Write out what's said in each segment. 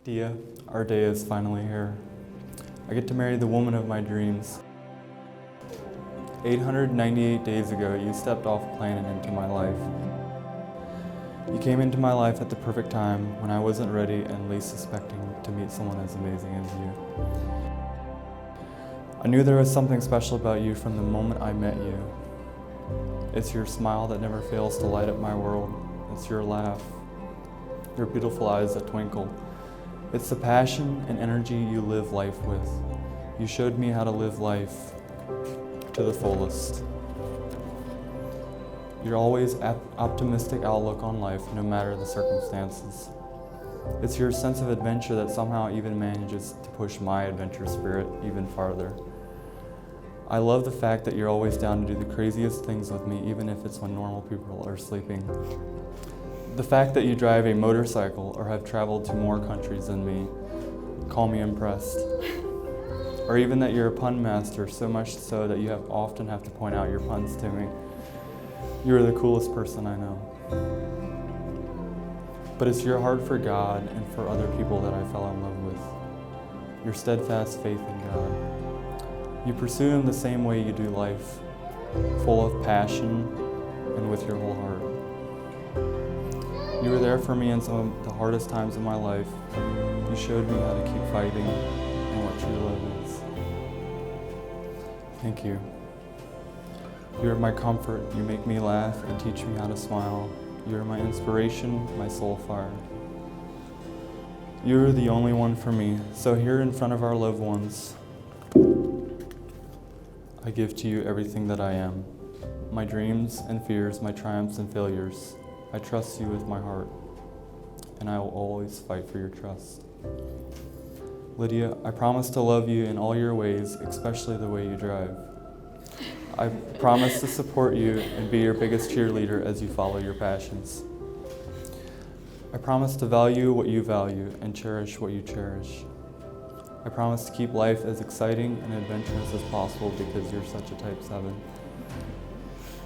Dia, our day is finally here. I get to marry the woman of my dreams. 898 days ago, you stepped off a plane and into my life. You came into my life at the perfect time when I wasn't ready and least suspecting to meet someone as amazing as you. I knew there was something special about you from the moment I met you. It's your smile that never fails to light up my world. It's your laugh, your beautiful eyes that twinkle. It's the passion and energy you live life with. You showed me how to live life to the fullest. Your always optimistic outlook on life, no matter the circumstances. It's your sense of adventure that somehow even manages to push my adventure spirit even farther. I love the fact that you're always down to do the craziest things with me, even if it's when normal people are sleeping. The fact that you drive a motorcycle or have traveled to more countries than me, call me impressed. Or even that you're a pun master, so much so that you often have to point out your puns to me. You're the coolest person I know. But it's your heart for God and for other people that I fell in love with. Your steadfast faith in God. You pursue Him the same way you do life, full of passion and with your whole heart. You were there for me in some of the hardest times of my life. You showed me how to keep fighting and what true love is. Thank you. You are my comfort. You make me laugh and teach me how to smile. You are my inspiration, my soul fire. You are the only one for me. So here in front of our loved ones, I give to you everything that I am. My dreams and fears, my triumphs and failures. I trust you with my heart, and I will always fight for your trust. Lydia, I promise to love you in all your ways, especially the way you drive. I promise to support you and be your biggest cheerleader as you follow your passions. I promise to value what you value and cherish what you cherish. I promise to keep life as exciting and adventurous as possible because you're such a type 7.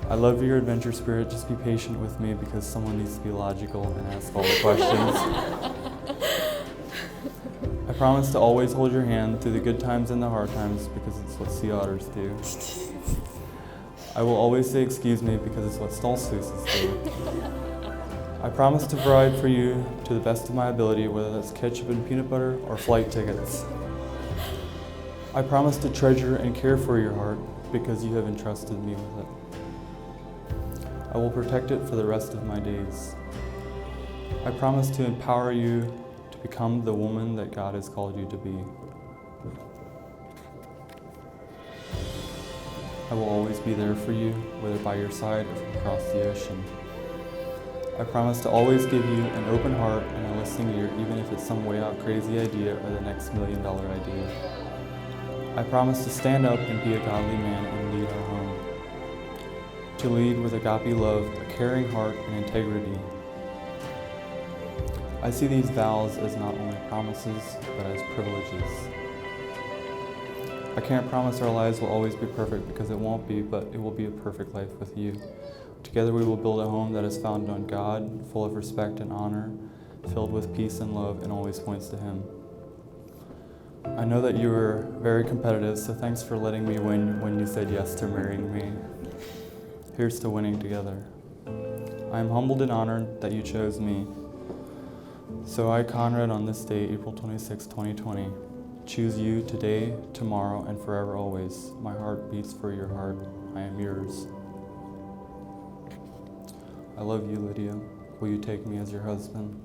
I love your adventure spirit. Just be patient with me because someone needs to be logical and ask all the questions. I promise to always hold your hand through the good times and the hard times because it's what sea otters do. I will always say excuse me because it's what stolzfuses do. I promise to provide for you to the best of my ability, whether that's ketchup and peanut butter or flight tickets. I promise to treasure and care for your heart because you have entrusted me with it. I will protect it for the rest of my days. I promise to empower you to become the woman that God has called you to be. I will always be there for you, whether by your side or from across the ocean. I promise to always give you an open heart and a listening ear, even if it's some way out crazy idea or the next $1 million idea. I promise to stand up and be a godly man and lead our home. To lead with agape love, a caring heart, and integrity. I see these vows as not only promises, but as privileges. I can't promise our lives will always be perfect because it won't be, but it will be a perfect life with you. Together we will build a home that is founded on God, full of respect and honor, filled with peace and love, and always points to Him. I know that you were very competitive, so thanks for letting me win when you said yes to marrying me. Here's to winning together. I am humbled and honored that you chose me. So I, Conrad, on this day, April 26, 2020, choose you today, tomorrow, and forever always. My heart beats for your heart. I am yours. I love you, Lydia. Will you take me as your husband?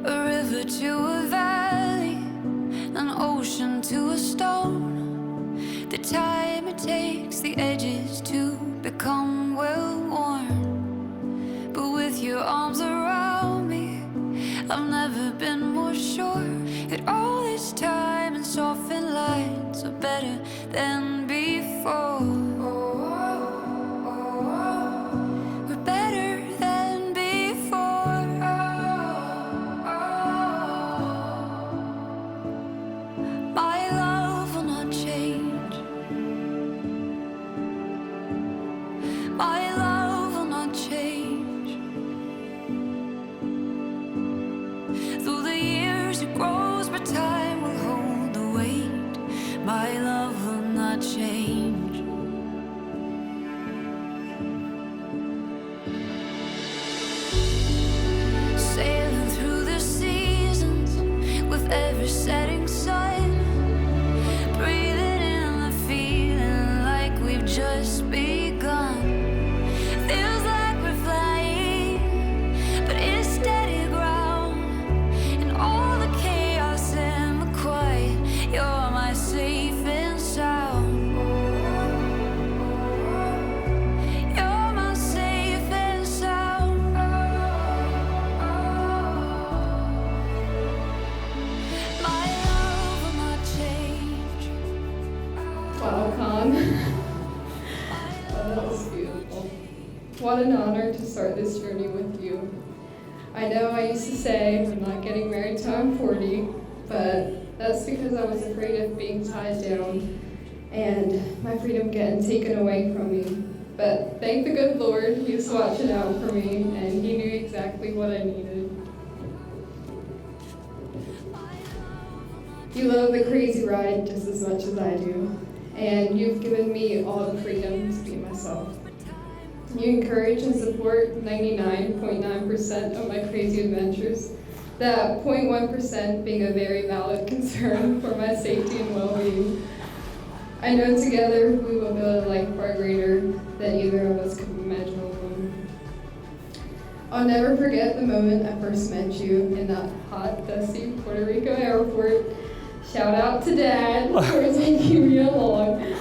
A river to a valley, an ocean to a stone. The time it takes the edges to become well worn. But with your arms around me, I've never been more sure that all this time and softened lines are better than before. My love will not change. Through the years it grows, but time will hold the weight. My love will not change. Sailing through the seasons with every setting sun, breathing in the feeling like we've just begun. Feels like we're flying, but it's steady ground. In all the chaos and the quiet, you're my safe and sound. You're my safe and sound. My love will not change. Wow, Con. Oh, that was beautiful. What an honor to start this journey with you. I know I used to say I'm not getting married till I'm 40, but that's because I was afraid of being tied down and my freedom getting taken away from me. But thank the good Lord, He was watching out for me and He knew exactly what I needed. You love the crazy ride just as much as I do, and you've given me all the freedom to be myself. You encourage and support 99.9% of my crazy adventures, that 0.1% being a very valid concern for my safety and well-being. I know together we will build a life far greater than either of us could imagine alone. I'll never forget the moment I first met you in that hot, dusty Puerto Rico airport. Shout out to Dad for taking me along.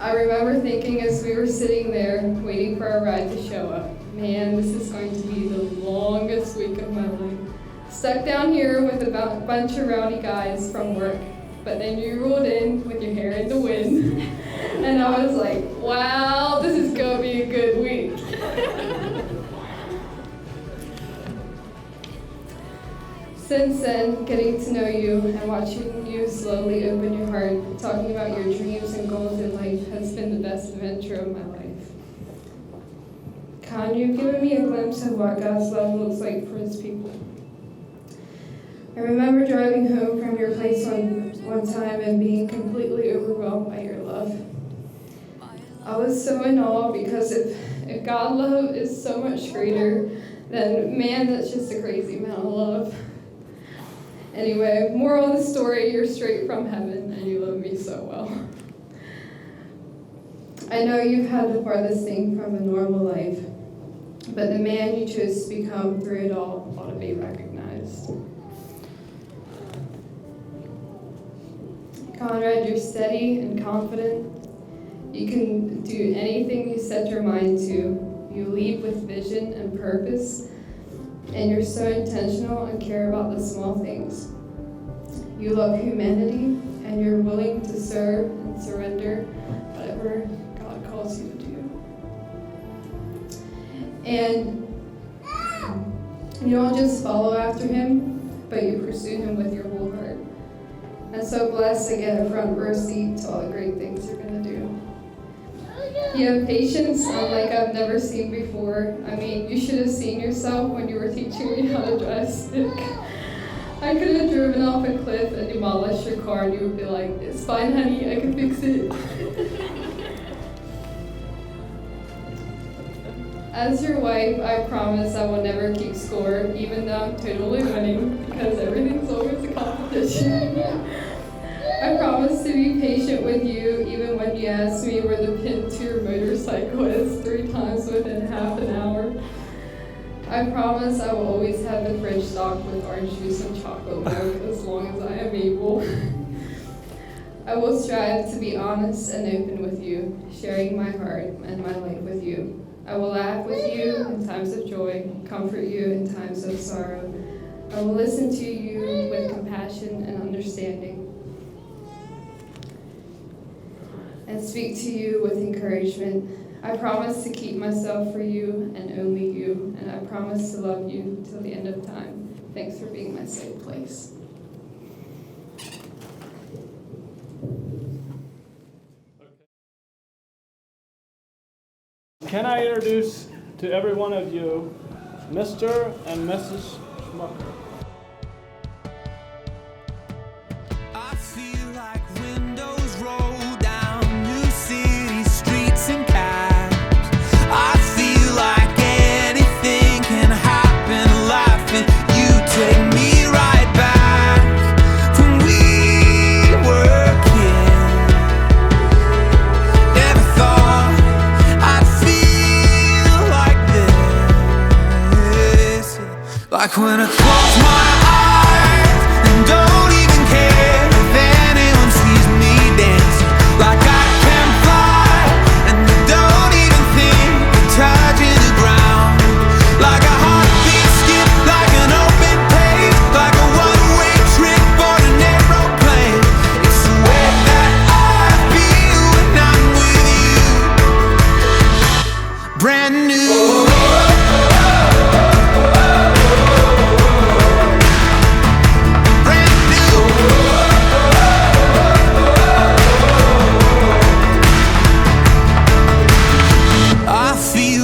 I remember thinking as we were sitting there waiting for our ride to show up, man, this is going to be the longest week of my life. Stuck down here with a bunch of rowdy guys from work, but then you rolled in with your hair in the wind, and I was like, wow, this is gonna be a good week. Since then, getting to know you and watching you slowly open your heart, talking about your dreams and goals in life has been the best adventure of my life. Con, you've given me a glimpse of what God's love looks like for His people. I remember driving home from your place one time and being completely overwhelmed by your love. I was so in awe because if God love is so much greater, then man, that's just a crazy amount of love. Anyway, moral of the story, you're straight from heaven and you love me so well. I know you've had the farthest thing from a normal life, but the man you chose to become through it all ought to be recognized. Conrad, you're steady and confident. You can do anything you set your mind to. You lead with vision and purpose, and you're so intentional and care about the small things. You love humanity, and you're willing to serve and surrender whatever God calls you to do. And you don't just follow after Him, but you pursue Him with your whole heart. I'm so blessed to get a front row seat to all the great things you're going to do. You have patience like I've never seen before. I mean, you should have seen yourself when you were teaching me how to drive stick. I could have driven off a cliff and demolished your car and you would be like, it's fine, honey, I can fix it. As your wife, I promise I will never keep score, even though I'm totally winning, because everything's always a competition. I promise to be patient with you, even when you ask me where the pin to your motorcycle is 3 times within half an hour. I promise I will always have the fridge stocked with orange juice and chocolate milk as long as I am able. I will strive to be honest and open with you, sharing my heart and my life with you. I will laugh with you in times of joy, comfort you in times of sorrow. I will listen to you with compassion and understanding, and speak to you with encouragement. I promise to keep myself for you and only you, and I promise to love you till the end of time. Thanks for being my safe place. Can I introduce to every one of you Mr. and Mrs. Schmucker? I feel like windows roll down new city streets and cabs. I feel like anything can happen in life, and you take me right back when we were kids. Never thought I'd feel like this. Like when I close my eyes and don't even care if anyone sees me dancing. Like I can fly and I don't even think of touching the ground. Like a heartbeat skip, like an open page, like a one-way trip on an aeroplane. It's the way that I feel when I'm with you. Brand new.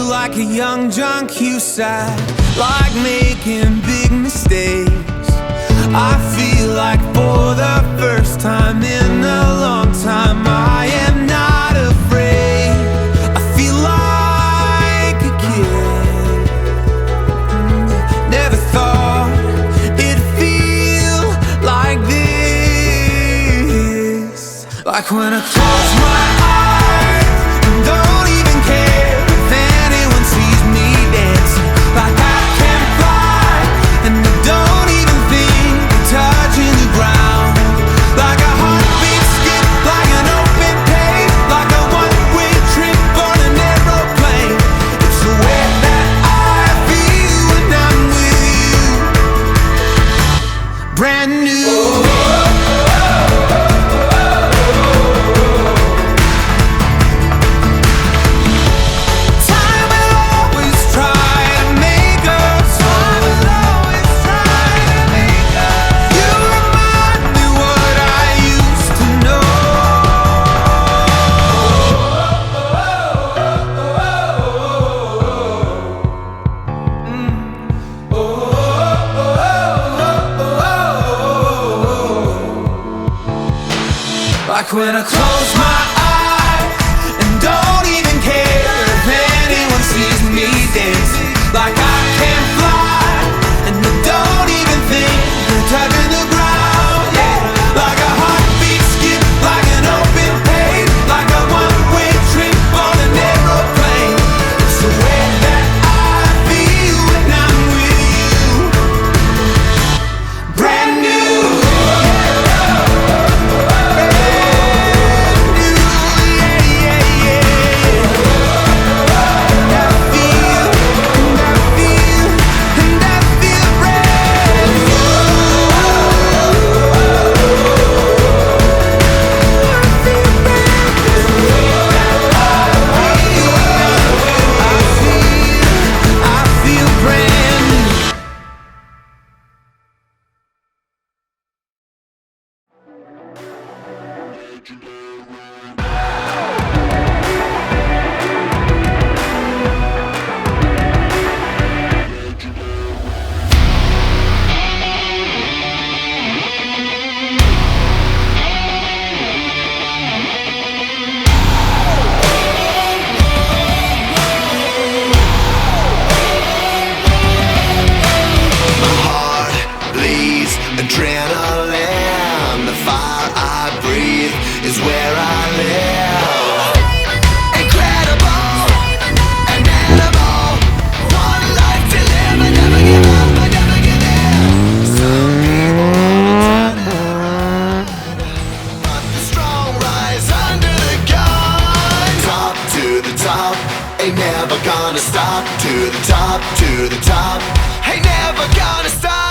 Like a young John Cusack, like making big mistakes. I feel like for the first time in a long time I am not afraid. I feel like a kid. Never thought it'd feel like this. Like when I close my eyes and don't even care if anyone sees me dancing. Like I can fly and I don't even think of touching the ground. Like a heartbeat skip, like an open page, like a one-way trip on an aeroplane. It's the way that I feel when I'm with you. Brand new. Like when I close my eyes and don't even care if anyone sees me dancing. Like I can fly and I don't even think of touching the ground. Yeah, like a heartbeat skip, like an open page, like a one-way trip on an aeroplane. It's the way that I feel when I'm with you. Brand new. Adrenaline, the fire I breathe is where I live. Incredible, an animal, one life to live. I never give up, I never give in. Some people turn it, but the strong rise under the gun. Top to the top, ain't never gonna stop. To the top, ain't never gonna stop.